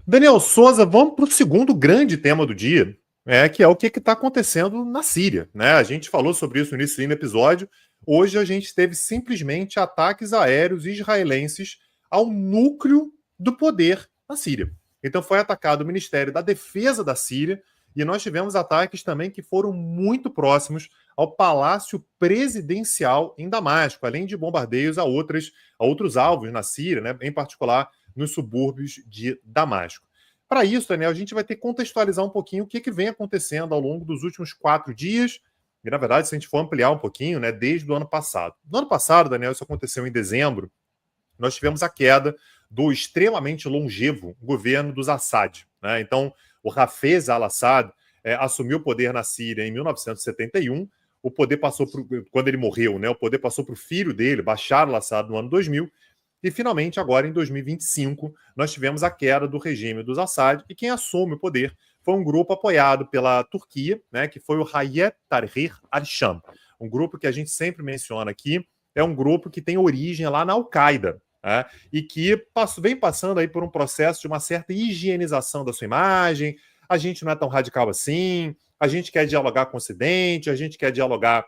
Daniel Souza, vamos para o segundo grande tema do dia, que é o que está acontecendo na Síria. Né? A gente falou sobre isso no início do episódio. Hoje a gente teve simplesmente ataques aéreos israelenses ao núcleo do poder na Síria. Então foi atacado o Ministério da Defesa da Síria e nós tivemos ataques também que foram muito próximos ao Palácio Presidencial em Damasco, além de bombardeios a outros alvos na Síria, né? Em particular nos subúrbios de Damasco. Para isso, Daniel, a gente vai ter que contextualizar um pouquinho o que vem acontecendo ao longo dos últimos 4 dias, e na verdade, se a gente for ampliar um pouquinho, né, desde o ano passado. No ano passado, Daniel, isso aconteceu em dezembro, nós tivemos a queda do extremamente longevo governo dos Assad. Né? Então, o Hafez al-Assad assumiu o poder na Síria em 1971, o poder passou quando ele morreu, né, o poder passou para o filho dele, Bashar al-Assad, no ano 2000, e, finalmente, agora em 2025, nós tivemos a queda do regime dos Assad, e quem assume o poder foi um grupo apoiado pela Turquia, né, que foi o Hayat Tahrir al-Sham. Um grupo que a gente sempre menciona aqui, é um grupo que tem origem lá na Al-Qaeda, né, e que vem passando aí por um processo de uma certa higienização da sua imagem. A gente não é tão radical assim, a gente quer dialogar com o Ocidente, a gente quer dialogar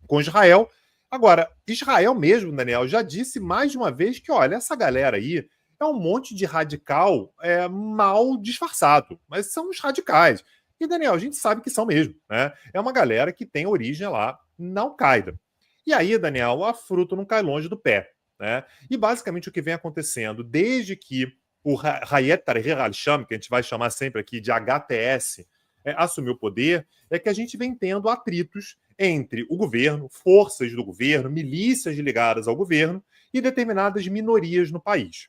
com Israel. Agora, Israel mesmo, Daniel, já disse mais de uma vez que, olha, essa galera aí é um monte de radical mal disfarçado, mas são os radicais. E, Daniel, a gente sabe que são mesmo, né? É uma galera que tem origem lá na Al-Qaeda. E aí, Daniel, a fruta não cai longe do pé, né? E basicamente o que vem acontecendo desde que o Hayat Tahrir al-Sham, que a gente vai chamar sempre aqui de HTS, assumiu o poder, é que a gente vem tendo atritos entre o governo, forças do governo, milícias ligadas ao governo e determinadas minorias no país.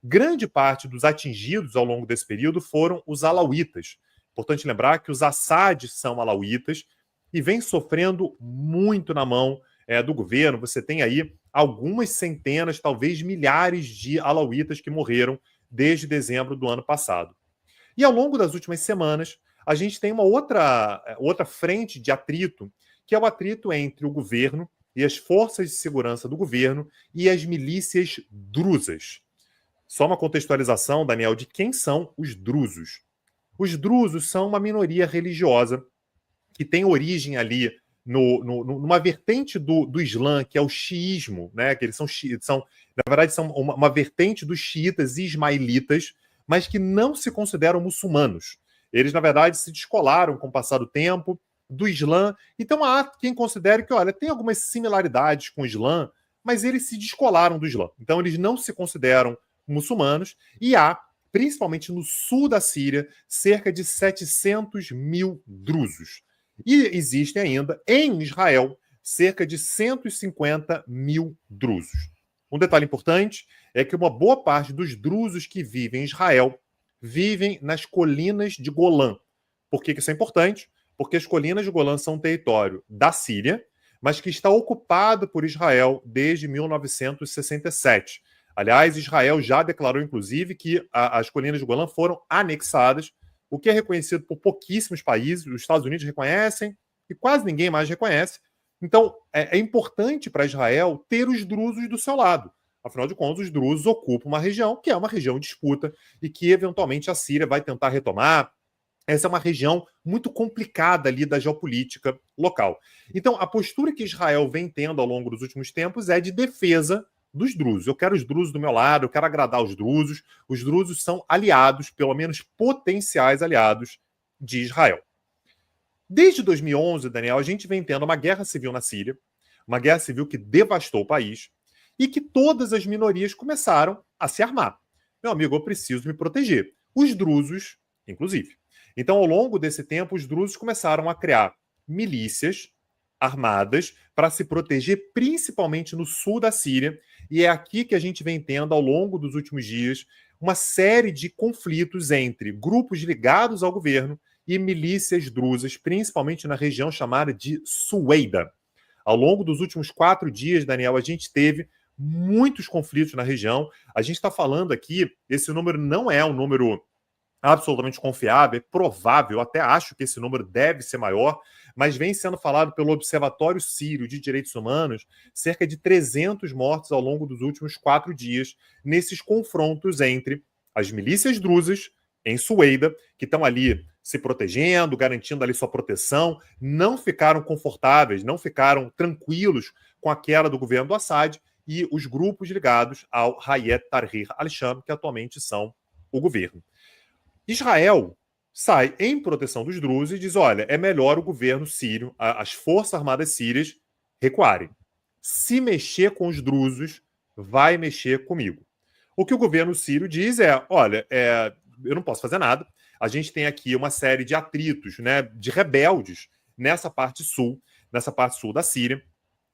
Grande parte dos atingidos ao longo desse período foram os alauítas. Importante lembrar que os Assad são alauítas e vem sofrendo muito na mão do governo. Você tem aí algumas centenas, talvez milhares de alauítas que morreram desde dezembro do ano passado. E ao longo das últimas semanas, a gente tem uma outra frente de atrito, que é o atrito entre o governo e as forças de segurança do governo e as milícias druzas. Só uma contextualização, Daniel, de quem são os drusos. Os drusos são uma minoria religiosa que tem origem ali numa vertente do Islã, que é o xiismo, né? Que eles na verdade, são uma vertente dos xiitas ismaelitas, mas que não se consideram muçulmanos. Eles, na verdade, se descolaram com o passar do tempo do Islã. Então há quem considere que, olha, tem algumas similaridades com o Islã, mas eles se descolaram do Islã. Então eles não se consideram muçulmanos e há, principalmente no sul da Síria, cerca de 700 mil drusos. E existem ainda, em Israel, cerca de 150 mil drusos. Um detalhe importante é que uma boa parte dos drusos que vivem em Israel vivem nas colinas de Golã. Por que isso é importante? Porque as colinas de Golã são um território da Síria, mas que está ocupado por Israel desde 1967. Aliás, Israel já declarou, inclusive, que as colinas de Golã foram anexadas, o que é reconhecido por pouquíssimos países. Os Estados Unidos reconhecem e quase ninguém mais reconhece. Então, é importante para Israel ter os drusos do seu lado. Afinal de contas, os drusos ocupam uma região que é uma região de disputa e que, eventualmente, a Síria vai tentar retomar. Essa é uma região muito complicada ali da geopolítica local. Então, a postura que Israel vem tendo ao longo dos últimos tempos é de defesa dos drusos. Eu quero os drusos do meu lado, eu quero agradar os drusos. Os drusos são aliados, pelo menos potenciais aliados, de Israel. Desde 2011, Daniel, a gente vem tendo uma guerra civil na Síria, uma guerra civil que devastou o país e que todas as minorias começaram a se armar. Meu amigo, eu preciso me proteger. Os drusos, inclusive. Então, ao longo desse tempo, os drusos começaram a criar milícias armadas para se proteger, principalmente no sul da Síria. E é aqui que a gente vem tendo, ao longo dos últimos dias, uma série de conflitos entre grupos ligados ao governo e milícias drusas, principalmente na região chamada de Sueida. Ao longo dos últimos 4 dias, Daniel, a gente teve muitos conflitos na região. A gente está falando aqui, esse número não é um número absolutamente confiável, é provável, até acho que esse número deve ser maior, mas vem sendo falado pelo Observatório Sírio de Direitos Humanos, cerca de 300 mortos ao longo dos últimos 4 dias, nesses confrontos entre as milícias drusas em Sueida, que estão ali se protegendo, garantindo ali sua proteção, não ficaram confortáveis, não ficaram tranquilos com a queda do governo do Assad e os grupos ligados ao Hayat Tahrir al-Sham, que atualmente são o governo. Israel sai em proteção dos drusos e diz: olha, é melhor o governo sírio, as forças armadas sírias, recuarem. Se mexer com os drusos, vai mexer comigo. O que o governo sírio diz é: olha, eu não posso fazer nada. A gente tem aqui uma série de atritos, né, de rebeldes nessa parte sul da Síria.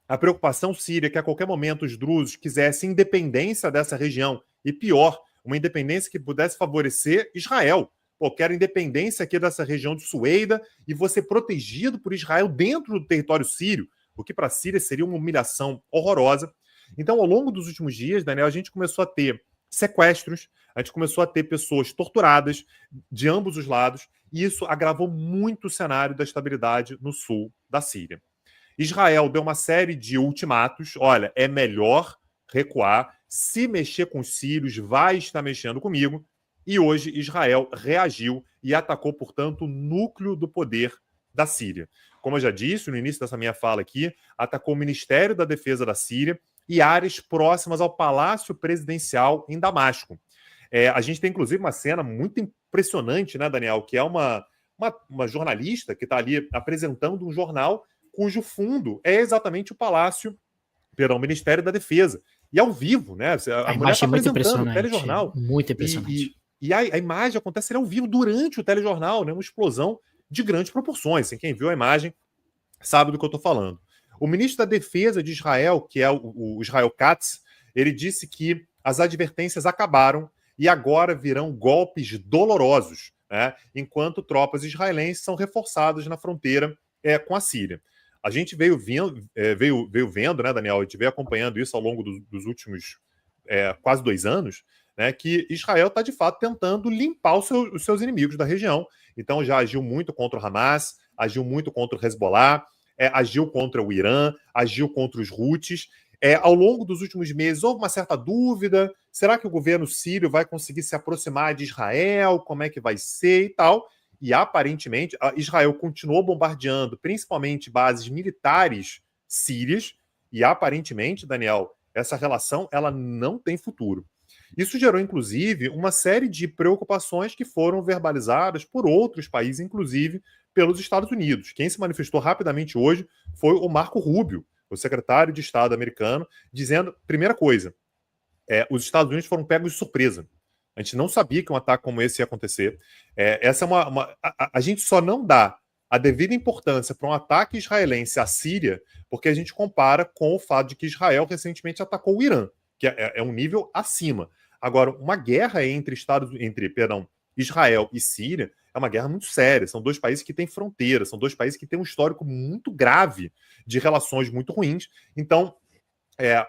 A preocupação síria é que a qualquer momento os drusos quisessem independência dessa região e, pior, uma independência que pudesse favorecer Israel. Pô, quero independência aqui dessa região de Sueida e você protegido por Israel dentro do território sírio, o que para a Síria seria uma humilhação horrorosa. Então, ao longo dos últimos dias, Daniel, a gente começou a ter sequestros, a gente começou a ter pessoas torturadas de ambos os lados, e isso agravou muito o cenário da estabilidade no sul da Síria. Israel deu uma série de ultimatos: olha, é melhor recuar, se mexer com os sírios, vai estar mexendo comigo. E hoje Israel reagiu e atacou, portanto, o núcleo do poder da Síria. Como eu já disse no início dessa minha fala aqui, atacou o Ministério da Defesa da Síria e áreas próximas ao Palácio Presidencial em Damasco. A gente tem, inclusive, uma cena muito impressionante, né, Daniel, que é uma jornalista que está ali apresentando um jornal cujo fundo é exatamente o Ministério da Defesa. E ao vivo, né? A mulher está apresentando o telejornal. Muito impressionante. E a imagem acontece ao vivo durante o telejornal, né? Uma explosão de grandes proporções. Quem viu a imagem sabe do que eu estou falando. O ministro da Defesa de Israel, que é o Israel Katz, ele disse que as advertências acabaram e agora virão golpes dolorosos, né? Enquanto tropas israelenses são reforçadas na fronteira com a Síria. A gente veio vendo, né, Daniel? A gente veio acompanhando isso ao longo dos últimos quase 2 anos, né, que Israel está, de fato, tentando limpar os seus inimigos da região. Então, já agiu muito contra o Hamas, agiu muito contra o Hezbollah, agiu contra o Irã, agiu contra os Houthis. Ao longo dos últimos meses, houve uma certa dúvida: será que o governo sírio vai conseguir se aproximar de Israel? Como é que vai ser e tal? E, aparentemente, Israel continuou bombardeando principalmente bases militares sírias e, aparentemente, Daniel, essa relação ela não tem futuro. Isso gerou, inclusive, uma série de preocupações que foram verbalizadas por outros países, inclusive pelos Estados Unidos. Quem se manifestou rapidamente hoje foi o Marco Rubio, o secretário de Estado americano, dizendo, primeira coisa, os Estados Unidos foram pegos de surpresa. A gente não sabia que um ataque como esse ia acontecer. Essa é a gente só não dá a devida importância para um ataque israelense à Síria porque a gente compara com o fato de que Israel recentemente atacou o Irã, que é um nível acima. Agora, uma guerra entre Israel e Síria é uma guerra muito séria. São 2 países que têm fronteira, são 2 países que têm um histórico muito grave de relações muito ruins. Então,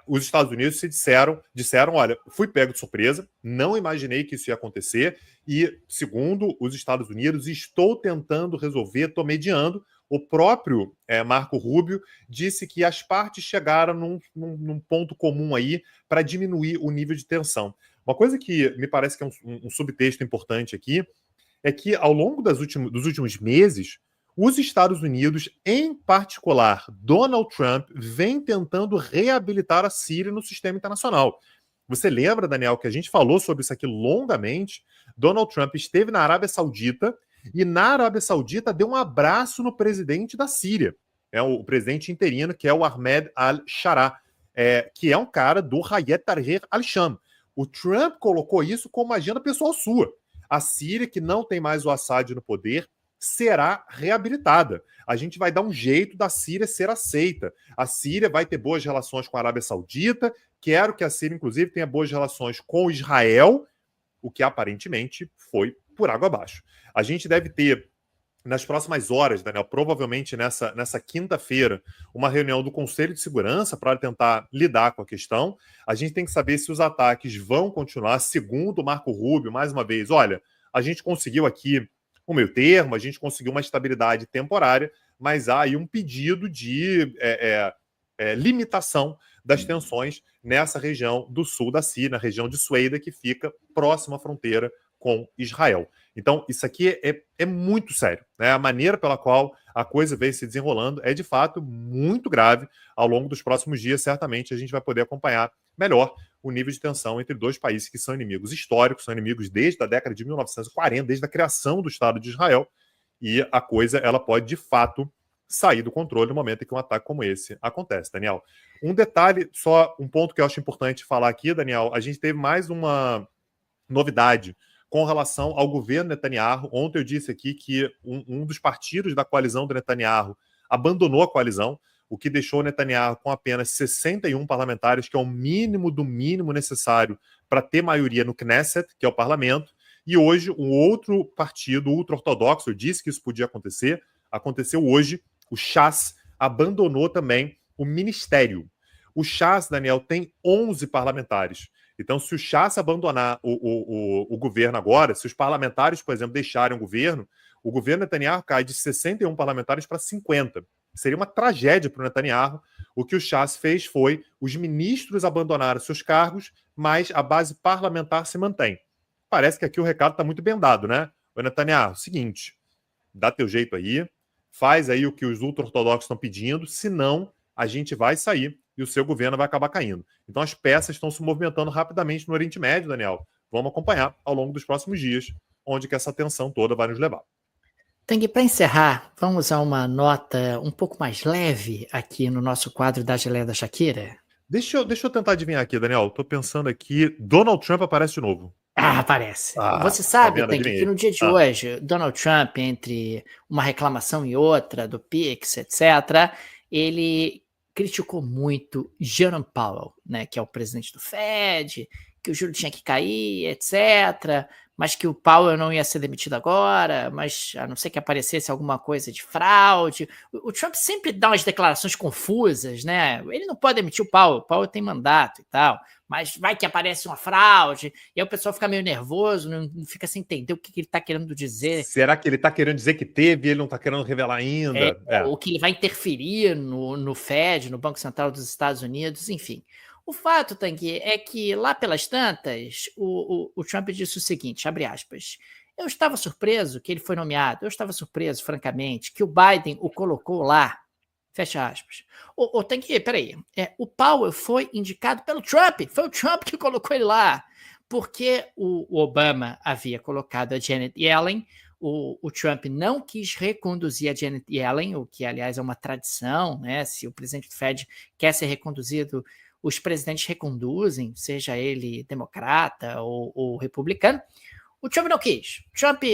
os Estados Unidos disseram, olha, fui pego de surpresa, não imaginei que isso ia acontecer e, segundo os Estados Unidos, estou tentando resolver, estou mediando. O próprio Marco Rubio disse que as partes chegaram num ponto comum aí para diminuir o nível de tensão. Uma coisa que me parece que é um subtexto importante aqui é que, ao longo dos últimos meses, os Estados Unidos, em particular, Donald Trump, vem tentando reabilitar a Síria no sistema internacional. Você lembra, Daniel, que a gente falou sobre isso aqui longamente? Donald Trump esteve na Arábia Saudita e na Arábia Saudita deu um abraço no presidente da Síria, o presidente interino, que é o Ahmed al-Sharaa, que é um cara do Hayat Tahrir al-Sham. O Trump colocou isso como agenda pessoal sua. A Síria, que não tem mais o Assad no poder, será reabilitada. A gente vai dar um jeito da Síria ser aceita. A Síria vai ter boas relações com a Arábia Saudita. Quero que a Síria, inclusive, tenha boas relações com Israel, o que aparentemente foi por água abaixo. A gente deve ter, nas próximas horas, Daniel, provavelmente nessa quinta-feira, uma reunião do Conselho de Segurança para tentar lidar com a questão. A gente tem que saber se os ataques vão continuar. Segundo o Marco Rubio, mais uma vez, olha, a gente conseguiu aqui um meio termo, a gente conseguiu uma estabilidade temporária, mas há aí um pedido de limitação das tensões nessa região do sul da Síria, na região de Sueida, que fica próxima à fronteira com Israel. Então, isso aqui é muito sério, né? A maneira pela qual a coisa vem se desenrolando é, de fato, muito grave. Ao longo dos próximos dias, certamente, a gente vai poder acompanhar melhor o nível de tensão entre dois países que são inimigos históricos, são inimigos desde a década de 1940, desde a criação do Estado de Israel, e a coisa ela pode, de fato, sair do controle no momento em que um ataque como esse acontece, Daniel. Um detalhe, só um ponto que eu acho importante falar aqui, Daniel, a gente teve mais uma novidade com relação ao governo Netanyahu. Ontem eu disse aqui que um dos partidos da coalizão do Netanyahu abandonou a coalizão, o que deixou o Netanyahu com apenas 61 parlamentares, que é o mínimo do mínimo necessário para ter maioria no Knesset, que é o parlamento. E hoje, um outro partido ultra-ortodoxo, eu disse que isso podia acontecer, aconteceu hoje, o Shas abandonou também o ministério. O Shas, Daniel, tem 11 parlamentares. Então, se o Shas abandonar o governo agora, se os parlamentares, por exemplo, deixarem o governo Netanyahu cai de 61 parlamentares para 50. Seria uma tragédia para o Netanyahu. O que o Shas fez foi os ministros abandonaram seus cargos, mas a base parlamentar se mantém. Parece que aqui o recado está muito bem dado, né? O Netanyahu, seguinte, dá teu jeito aí, faz aí o que os ultra-ortodoxos estão pedindo, senão a gente vai sair e o seu governo vai acabar caindo. Então as peças estão se movimentando rapidamente no Oriente Médio, Daniel. Vamos acompanhar ao longo dos próximos dias onde que essa tensão toda vai nos levar. Tang, para encerrar, vamos a uma nota um pouco mais leve aqui no nosso quadro da Geleia da Shakira? Deixa eu tentar adivinhar aqui, Daniel. Tô pensando aqui, Donald Trump aparece de novo. Aparece. Você tá sabe, vendo? Tang, que no dia de hoje, Donald Trump, entre uma reclamação e outra do Pix, etc., ele criticou muito Jerome Powell, né, que é o presidente do Fed, que o juro tinha que cair, etc., mas que o Powell não ia ser demitido agora, mas a não ser que aparecesse alguma coisa de fraude. O Trump sempre dá umas declarações confusas, né? Ele não pode demitir o Powell tem mandato e tal, mas vai que aparece uma fraude, e aí o pessoal fica meio nervoso, não fica sem entender o que ele está querendo dizer. Será que ele está querendo dizer que teve e ele não está querendo revelar ainda? Ou que ele vai interferir no Fed, no Banco Central dos Estados Unidos, enfim. O fato, Tanguy, é que lá pelas tantas, o Trump disse o seguinte, abre aspas, eu estava surpreso que ele foi nomeado, eu estava surpreso, francamente, que o Biden o colocou lá, fecha aspas. Tanguy, peraí, o Powell foi indicado pelo Trump, foi o Trump que colocou ele lá, porque o Obama havia colocado a Janet Yellen, o Trump não quis reconduzir a Janet Yellen, o que, aliás, é uma tradição, né? Se o presidente do Fed quer ser reconduzido, os presidentes reconduzem, seja ele democrata ou republicano. O Trump não quis. Trump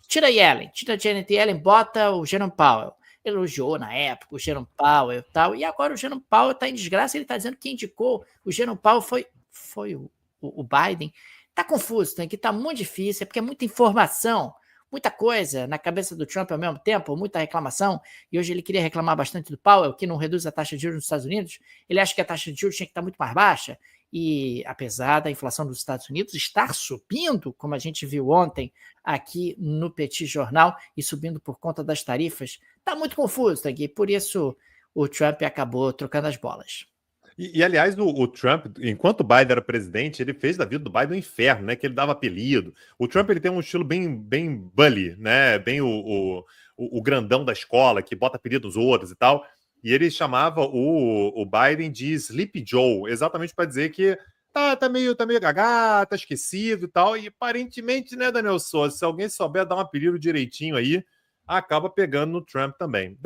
tira a Yellen, tira a Janet Yellen, bota o Jerome Powell. Elogiou na época o Jerome Powell e tal, e agora o Jerome Powell está em desgraça, ele está dizendo que quem indicou o Jerome Powell foi o Biden. Está confuso, que está muito difícil, porque é muita informação, muita coisa na cabeça do Trump ao mesmo tempo, muita reclamação, e hoje ele queria reclamar bastante do Powell, que não reduz a taxa de juros nos Estados Unidos, ele acha que a taxa de juros tinha que estar muito mais baixa, e apesar da inflação dos Estados Unidos estar subindo, como a gente viu ontem aqui no Petit Jornal, e subindo por conta das tarifas, está muito confuso, e por isso o Trump acabou trocando as bolas. Aliás, o Trump, enquanto o Biden era presidente, ele fez da vida do Biden um inferno, né? Que ele dava apelido. O Trump ele tem um estilo bem bully, né? Bem o grandão da escola, que bota apelido nos outros e tal. E ele chamava o Biden de Sleepy Joe, exatamente para dizer que tá meio gagá, tá esquecido e tal. E aparentemente, né, Daniel Souza, se alguém souber dar um apelido direitinho aí, acaba pegando no Trump também.